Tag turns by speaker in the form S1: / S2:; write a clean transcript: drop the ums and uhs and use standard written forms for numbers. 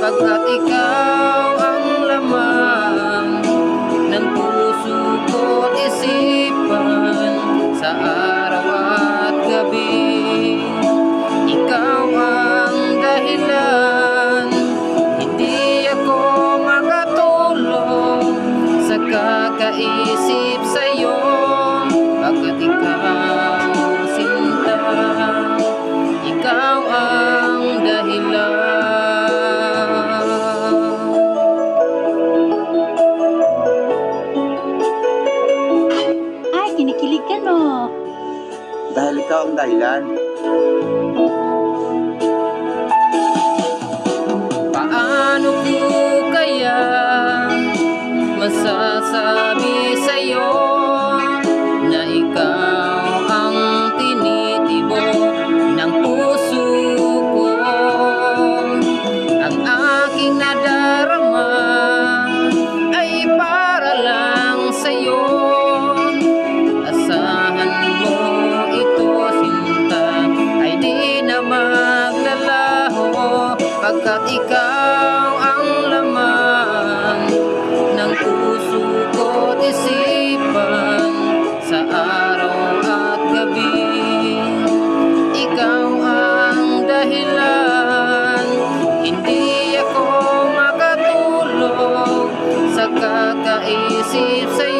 S1: pagkat ikaw ang laman ng puso ko't isipan sa araw at gabi. Ikaw ang dahilan, hindi ako makatulog sa kakaisip sa'yo, pagkat ikaw sinta, ikaw ang dahilan.
S2: Ay, kinikilig ka no.
S3: Dahil ikaw ang dahilan.
S1: Paano ko kaya masasabi sa'yo na ikaw ang tinitibok ng puso ko? Ang aking nadarama ay para lang sa'yo. Asahan mo ito, sinta, ay di na maglalaho, pagkat ikaw ang laman ng puso ko't isipan sa araw at gabi. Ikaw ang dahilan, hindi ako makatulog sa kakaisip sa'yo,